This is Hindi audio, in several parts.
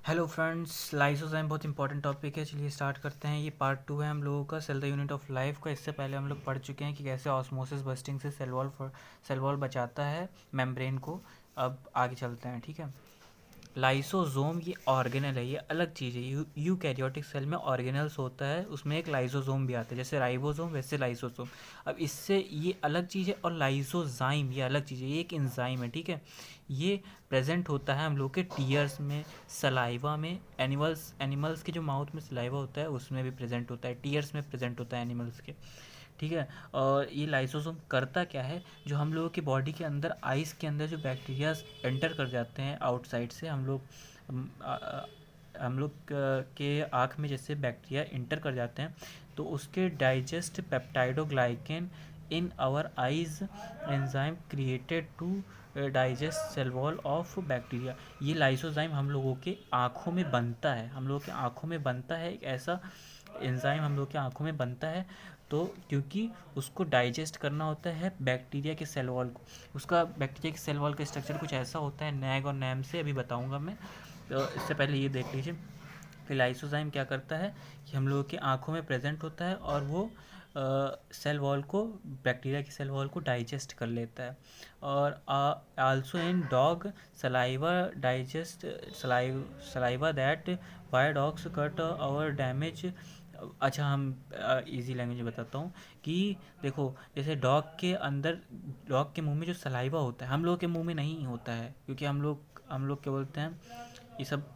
हेलो फ्रेंड्स, लाइसोजाइम बहुत इंपॉर्टेंट टॉपिक है। चलिए स्टार्ट करते हैं। ये पार्ट 2 है हम लोगों का cell the unit of life का। इससे पहले हम लोग पढ़ चुके हैं कि कैसे ऑस्मोसिस बस्टिंग से सेल वॉल बचाता है मेम्ब्रेन को। अब आगे चलते हैं, ठीक है। लाइसोसोम ये ऑर्गेनल है, ये अलग चीज़ है। यूकैरियोटिक सेल में ऑर्गेनल्स होता है, उसमें एक लाइसोसोम भी आता है, जैसे राइबोसोम वैसे लाइसोसोम। अब इससे ये अलग चीज़ है, और लाइसोजाइम ये अलग चीज़ है, ये एक एंजाइम है, ठीक है। ये प्रेजेंट होता है हम लोग के टीयर्स में, सलाइवा में। एनिमल्स के जो माउथ में सलाइवा होता है उसमें भी प्रेजेंट होता है, टीयर्स में प्रेजेंट होता है एनिमल्स के, ठीक है। और ये लाइसोसोम करता क्या है, जो हम लोगों की बॉडी के अंदर, आइस के अंदर जो बैक्टीरियाज एंटर कर जाते हैं आउटसाइड से, हम लोग के आँख में जैसे बैक्टीरिया इंटर कर जाते हैं, तो उसके digest peptidoglycan in our eyes enzyme created to digest cell wall of bacteria. ये लाइसोजाइम हम लोगों के आँखों में बनता है, हम लोगों के आँखों में बनता है, एक ऐसा एंजाइम हम लोग के आँखों में बनता है। तो क्योंकि उसको डाइजेस्ट करना होता है बैक्टीरिया के सेल वॉल को। उसका बैक्टीरिया के सेल वॉल का स्ट्रक्चर कुछ ऐसा होता है, नैग और नैम से अभी बताऊंगा मैं। तो इससे पहले ये देख लीजिए कि लाइसोजाइम क्या करता है कि हम लोगों की आँखों में प्रेजेंट होता है, और वो सेल वॉल को, बैक्टीरिया की सेल वॉल को डाइजेस्ट कर लेता है। और also in dog saliva digest saliva that why dogs cut और डैमेज। अच्छा, हम इजी लैंग्वेज में बताता हूँ कि देखो, जैसे डॉग के मुंह में जो सलाइवा होता है, हम लोग के मुंह में नहीं होता है, क्योंकि हम लोग क्या बोलते हैं ये सब।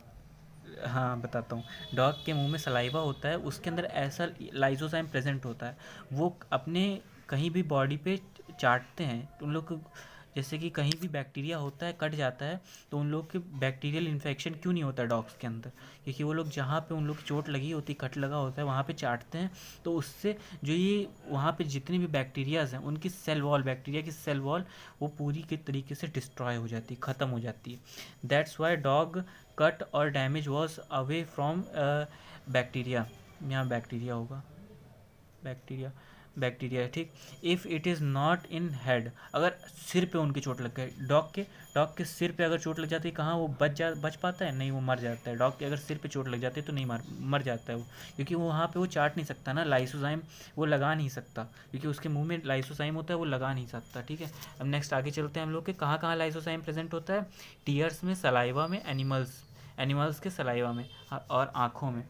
हाँ, बताता हूँ। डॉग के मुंह में सलाइवा होता है, उसके अंदर ऐसा लाइसोजाइम प्रेजेंट होता है। वो अपने कहीं भी बॉडी पे चाटते हैं, तो उन लोग को, जैसे कि कहीं भी बैक्टीरिया होता है, कट जाता है, तो उन लोग के बैक्टीरियल इन्फेक्शन क्यों नहीं होता है डॉग्स के अंदर, क्योंकि वो लोग जहाँ पे उन लोग की चोट लगी होती है, कट लगा होता है, वहाँ पे चाटते हैं। तो उससे जो ये वहाँ पे जितने भी बैक्टीरियाज हैं, उनकी सेल वॉल, बैक्टीरिया की सेल वॉल, वो पूरी के तरीके से डिस्ट्रॉय हो जाती है, ख़त्म हो जाती है। दैट्स वाई डॉग कट और damage was away from bacteria. यहाँ बैक्टीरिया होगा, बैक्टीरिया, बैक्टीरिया, ठीक। If it is not in head, अगर सिर पे उनकी चोट लग गई, डॉग के सिर पे अगर चोट लग जाती है, कहाँ वो बच पाता है? नहीं, वो मर जाता है। डॉग के अगर सिर पे चोट लग जाती है तो नहीं, मर जाता है वो, क्योंकि वो वहाँ पे वो चाट नहीं सकता ना, लाइसोजाइम वो लगा नहीं सकता, क्योंकि उसके मुंह में लाइसोजाइम होता है, वो लगा नहीं सकता, ठीक है। अब नेक्स्ट आगे चलते हैं हम लोग के, कहाँ कहाँ लाइसोजाइम प्रेजेंट होता है। टीयर्स में, सलाइवा में, एनिमल्स के सलाइवा में, और आँखों में।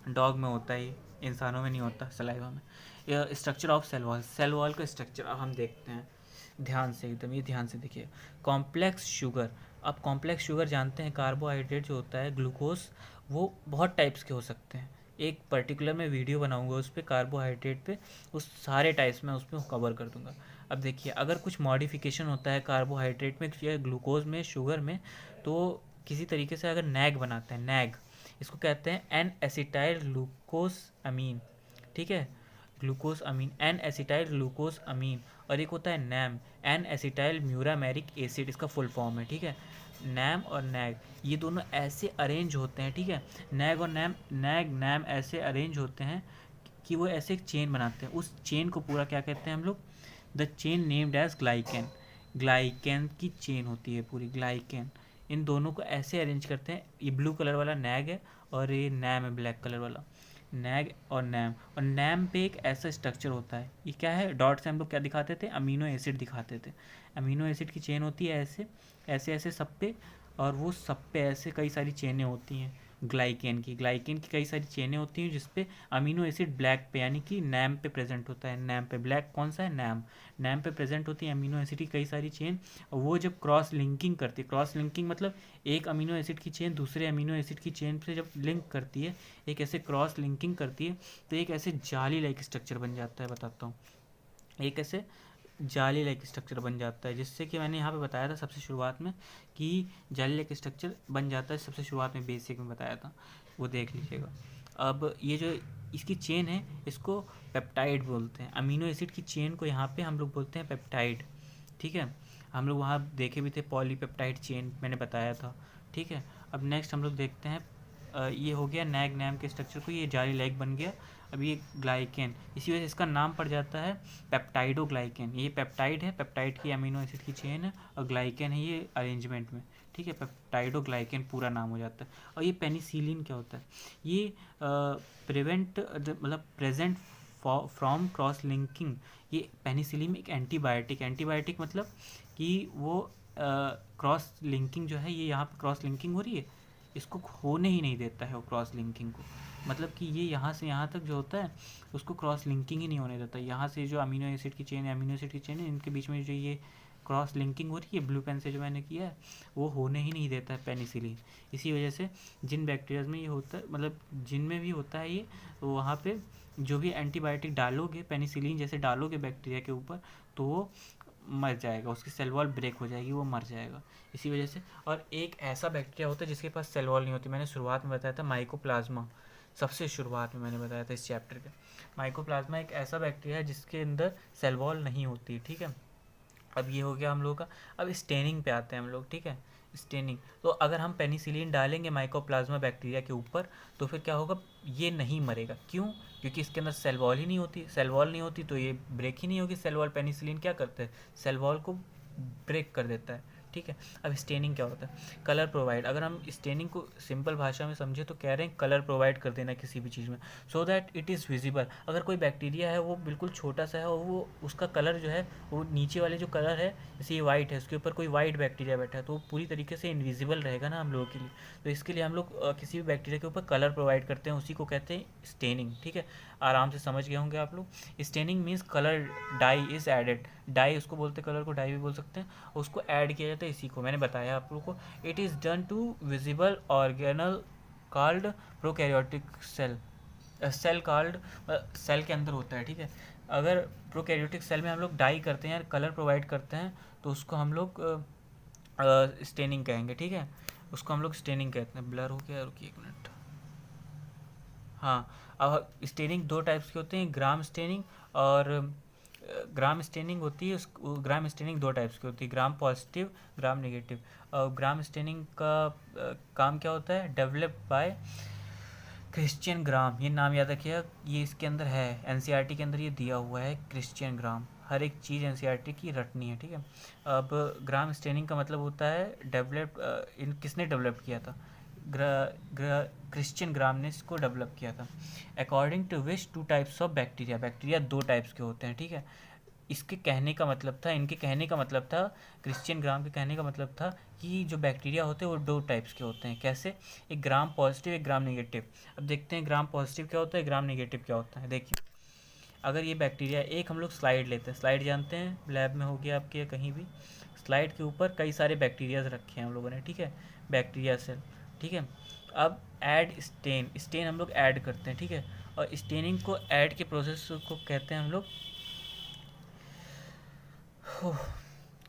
डॉग में होता है, इंसानों में नहीं होता, सलाइवा में। स्ट्रक्चर ऑफ सेल वॉल का स्ट्रक्चर अब हम देखते हैं ध्यान से, एकदम ये ध्यान से देखिए। कॉम्प्लेक्स शुगर, अब कॉम्प्लेक्स शुगर जानते हैं, कार्बोहाइड्रेट जो होता है, ग्लूकोज, वो बहुत टाइप्स के हो सकते हैं। एक पर्टिकुलर मैं वीडियो बनाऊंगा उस पर, कार्बोहाइड्रेट पे, उस सारे टाइप्स में उसमें कवर कर दूंगा। अब देखिए, अगर कुछ मॉडिफिकेशन होता है कार्बोहाइड्रेट में या ग्लूकोज में, शुगर में, तो किसी तरीके से अगर नैग बनाते हैं, नैग इसको कहते हैं एन एसिटाइल ग्लूकोस अमीन, ठीक है। ग्लूकोस अमीन, एन एसिटाइल ग्लूकोस अमीन। और एक होता है नैम, एन एसिटाइल म्यूरामेरिक एसिड, इसका फुल फॉर्म है, ठीक है। नैम और नैग, ये दोनों ऐसे अरेंज होते हैं, ठीक है। नैग और नैम ऐसे अरेंज होते हैं कि वो ऐसे एक चेन बनाते हैं। उस चेन को पूरा क्या कहते हैं हम लोग? The chain named as glycan. Glycan की चेन होती है पूरी, ग्लाइकेन। इन दोनों को ऐसे अरेंज करते हैं। ये ब्लू कलर वाला नैग है, और ये नैम है ब्लैक कलर वाला। नैग और नैम पे एक ऐसा स्ट्रक्चर होता है, ये क्या है, डॉट से हम लोग क्या दिखाते थे? अमीनो एसिड दिखाते थे। अमीनो एसिड की चेन होती है ऐसे ऐसे ऐसे सब पे, और वो सब पे ऐसे कई सारी चेनें होती हैं। ग्लाइकेन की कई सारी चेनें होती हैं, जिसपे अमीनो एसिड ब्लैक पे, यानी कि नैम पे प्रेजेंट होता है। नैम पे, ब्लैक कौन सा है? नैम। नैम पे प्रेजेंट होती है अमीनो एसिड की कई सारी चेन। और वो जब क्रॉस लिंकिंग करती है, क्रॉस लिंकिंग मतलब एक अमीनो एसिड की चेन दूसरे अमीनो एसिड की चेन से जब लिंक करती है, एक ऐसे क्रॉस लिंकिंग करती है, तो एक ऐसे जाली लाइक स्ट्रक्चर बन जाता है। बताता हूँ, एक ऐसे जाली लाइक स्ट्रक्चर बन जाता है, जिससे कि मैंने यहाँ पे बताया था सबसे शुरुआत में कि जाली लाइक स्ट्रक्चर बन जाता है, सबसे शुरुआत में बेसिक में बताया था, वो देख लीजिएगा। अब ये जो इसकी चेन है, इसको पेप्टाइड बोलते हैं। अमीनो एसिड की चेन को यहाँ पे हम लोग बोलते हैं पेप्टाइड, ठीक है। हम लोग वहाँ देखे भी थे, पॉलीपेप्टाइड चेन मैंने बताया था, ठीक है। अब नेक्स्ट हम लोग देखते हैं ये हो गया नैग नाम के स्ट्रक्चर को, ये जारी लाइक बन गया। अब ये ग्लाइकेन, इसी वजह से इसका नाम पड़ जाता है पेप्टाइडोग्लाइकेन। ये पेप्टाइड है, पेप्टाइड की अमीनो एसिड की चेन है, और ग्लाइकेन है ये अरेंजमेंट में, ठीक है। पेप्टाइडोग्लाइकेन पूरा नाम हो जाता है। और ये पेनिसिलिन क्या होता है, ये प्रिवेंट मतलब प्रेजेंट फ्रॉम क्रॉस लिंकिंग। ये पेनिसिलिन एक एंटीबायोटिक मतलब कि वो क्रॉस लिंकिंग जो है, ये यहाँ पे क्रॉस लिंकिंग हो रही है, इसको होने ही नहीं देता है वो क्रॉस लिंकिंग को। मतलब कि ये यहाँ से यहाँ तक जो होता है उसको क्रॉस लिंकिंग ही नहीं होने देता। यहाँ से जो अमीनो एसिड की चेन है इनके बीच में जो ये क्रॉस लिंकिंग हो रही है ब्लू पेन से जो मैंने किया है, वो होने ही नहीं देता है पेनिसिलिन। इसी वजह से जिन बैक्टीरियाज में ये होता है, मतलब जिनमें भी होता है ये, तो वहाँ पे जो भी एंटीबायोटिक डालोगे, पेनिसिलिन जैसे डालोगे बैक्टीरिया के ऊपर, तो वो मर जाएगा, उसकी सेल वॉल ब्रेक हो जाएगी, वो मर जाएगा इसी वजह से। और एक ऐसा बैक्टीरिया होता है जिसके पास सेल वॉल नहीं होती, मैंने शुरुआत में बताया था माइकोप्लाज्मा, सबसे शुरुआत में मैंने बताया था इस चैप्टर के। माइकोप्लाज्मा एक ऐसा बैक्टीरिया है जिसके अंदर सेल वॉल नहीं होती, ठीक है। अब ये हो गया हम लोगों का। अब स्टेनिंग पे आते हैं हम लोग, ठीक है। स्टेनिंग, तो अगर हम पेनिसिलिन डालेंगे माइकोप्लाज्मा बैक्टीरिया के ऊपर, तो फिर क्या होगा, ये नहीं मरेगा। क्यों? क्योंकि इसके अंदर सेल वॉल ही नहीं होती। सेल वॉल नहीं होती तो ये ब्रेक ही नहीं होगी सेल वॉल। पेनिसिलिन क्या करता है, सेल वॉल को ब्रेक कर देता है, ठीक है। अब स्टेनिंग क्या होता है, कलर प्रोवाइड। अगर हम स्टेनिंग को सिंपल भाषा में समझे तो कह रहे हैं कलर प्रोवाइड कर देना किसी भी चीज़ में, so that it is visible. अगर कोई बैक्टीरिया है वो बिल्कुल छोटा सा है और वो उसका कलर जो है, वो नीचे वाले जो कलर है, जैसे ये वाइट है, उसके ऊपर कोई वाइट बैक्टीरिया बैठा है, तो वो पूरी तरीके से इनविजिबल रहेगा ना हम लोगों के लिए। तो इसके लिए हम लोग किसी भी बैक्टीरिया के ऊपर कलर प्रोवाइड करते हैं, उसी को कहते हैं स्टेनिंग, ठीक है। आराम से समझ गए होंगे आप लोग। Staining means colour dye is added. Dye उसको बोलते हैं, कलर को डाई भी बोल सकते हैं, उसको ऐड किया जाता है। इसी को मैंने बताया आप लोगों को। It is done to visible organelle called prokaryotic cell. Cell called, cell के अंदर होता है, ठीक है। अगर प्रोकैरियोटिक सेल में हम लोग डाई करते हैं, कलर प्रोवाइड करते हैं, तो उसको हम लोग स्टेनिंग कहेंगे, ठीक है। उसको हम लोग स्टेनिंग कहते हैं। ब्लर हो गया, रुकिए एक मिनट। हाँ, अब स्टेनिंग दो टाइप्स के होते हैं, ग्राम स्टेनिंग और ग्राम स्टेनिंग होती है। उस ग्राम स्टेनिंग दो टाइप्स की होती है, gram positive, gram negative. Gram staining का काम क्या होता है, डेवलप्ड बाय क्रिश्चियन ग्राम। ये नाम याद रखिएगा, ये इसके अंदर है, एनसीईआरटी के अंदर ये दिया हुआ है, क्रिश्चियन ग्राम। हर एक चीज़ एनसीईआरटी की रटनी है, ठीक है। अब ग्राम स्टेनिंग का मतलब होता है डेवलप, इन किसने डेवलप किया था, क्रिश्चियन ग्राम ने इसको डेवलप किया था। According to which two types of bacteria, bacteria दो टाइप्स के होते हैं, ठीक है। इसके कहने का मतलब था, इनके कहने का मतलब था, क्रिश्चियन ग्राम के कहने का मतलब था कि जो बैक्टीरिया होते हैं वो दो टाइप्स के होते हैं। कैसे, एक ग्राम पॉजिटिव, एक ग्राम नेगेटिव। अब देखते हैं ग्राम पॉजिटिव क्या होता है, ग्राम नेगेटिव क्या होता है। देखिए, अगर ये बैक्टीरिया, एक हम लोग स्लाइड लेते हैं, स्लाइड जानते हैं, लैब में हो गया आपके या कहीं भी, स्लाइड के ऊपर कई सारे बैक्टीरियाज रखे हैं हम लोगों ने, ठीक है, बैक्टीरिया सेल, ठीक है। अब ऐड स्टेन, स्टेन हम लोग ऐड करते हैं, ठीक है। और स्टेनिंग को ऐड के प्रोसेस को कहते हैं हम लोग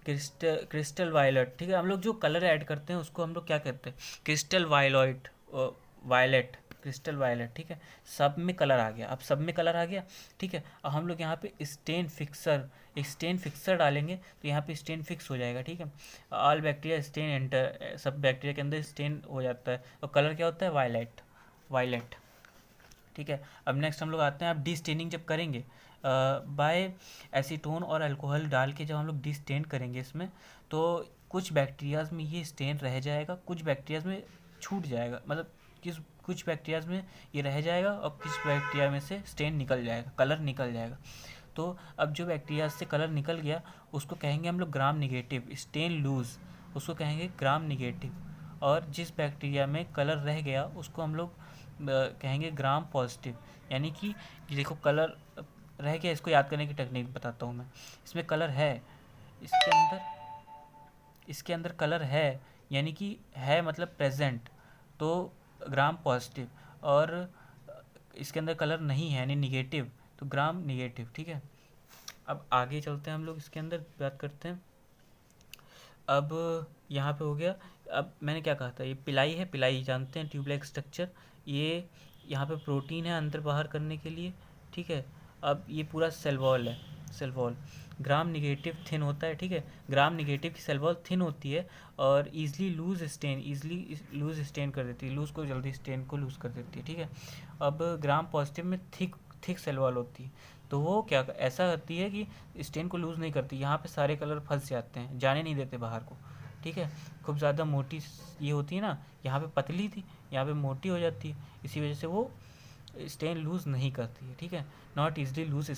क्रिस्टल वायलेट, ठीक है। हम लोग जो कलर ऐड करते हैं उसको हम लोग क्या कहते हैं, crystal violet, violet, crystal violet, ठीक है। सब में कलर आ गया, अब सब में कलर आ गया, ठीक है। अब हम लोग यहाँ पे स्टेन फिक्सर, एक स्टेन फिक्सर डालेंगे तो यहाँ पे स्टेन फिक्स हो जाएगा, ठीक है। ऑल बैक्टीरिया स्टेन एंटर, सब बैक्टीरिया के अंदर स्टेन हो जाता है, और कलर क्या होता है, वायलेट, वायलेट, ठीक है। अब नेक्स्ट हम लोग आते हैं, अब डी स्टेनिंग जब करेंगे बाय एसीटोन और अल्कोहल डाल के, जब हम लोग डी स्टेन करेंगे इसमें, तो कुछ बैक्टीरियाज में ये स्टेन रह जाएगा, कुछ बैक्टीरियाज में छूट जाएगा, मतलब कुछ बैक्टीरियाज में ये रह जाएगा और कुछ बैक्टीरिया में से स्टेन निकल जाएगा, कलर निकल जाएगा। तो अब जो बैक्टीरिया से कलर निकल गया उसको कहेंगे हम लोग ग्राम निगेटिव, स्टेन लूज, उसको कहेंगे ग्राम निगेटिव। और जिस बैक्टीरिया में कलर रह गया उसको हम लोग कहेंगे ग्राम पॉजिटिव। यानी कि देखो, कलर रह गया, इसको याद करने की टेक्निक बताता हूँ मैं। इसमें कलर है, इसके अंदर कलर है, यानी कि है मतलब प्रेजेंट, तो ग्राम पॉजिटिव। और इसके अंदर कलर नहीं है यानी निगेटिव, तो ग्राम निगेटिव, ठीक है। अब आगे चलते हैं, हम लोग इसके अंदर बात करते हैं। अब यहाँ पे हो गया, अब मैंने क्या कहा था, ये पिलाई है, पिलाई जानते हैं, ट्यूब लाइक स्ट्रक्चर। ये यहाँ पे प्रोटीन है अंदर बाहर करने के लिए, ठीक है। अब ये पूरा सेल वॉल है, cell wall. Gram negative thin होता है, ठीक है। ग्राम निगेटिव की सेल वॉल थिन होती है और easily lose stain, easily lose stain कर देती है, लूज़ को जल्दी स्टेन को लूज़ कर देती है, ठीक है। अब ग्राम पॉजिटिव में थिक सेल वॉल होती है, तो वो क्या ऐसा करती है कि स्टेन को लूज़ नहीं करती, यहाँ पे सारे कलर फंस जाते हैं, जाने नहीं देते बाहर को, ठीक है। खूब ज़्यादा मोटी ये होती है ना, यहाँ पे पतली थी, यहाँ पे मोटी हो जाती है, इसी वजह से वो स्टेन लूज़ नहीं करती है, ठीक है। Not easily loose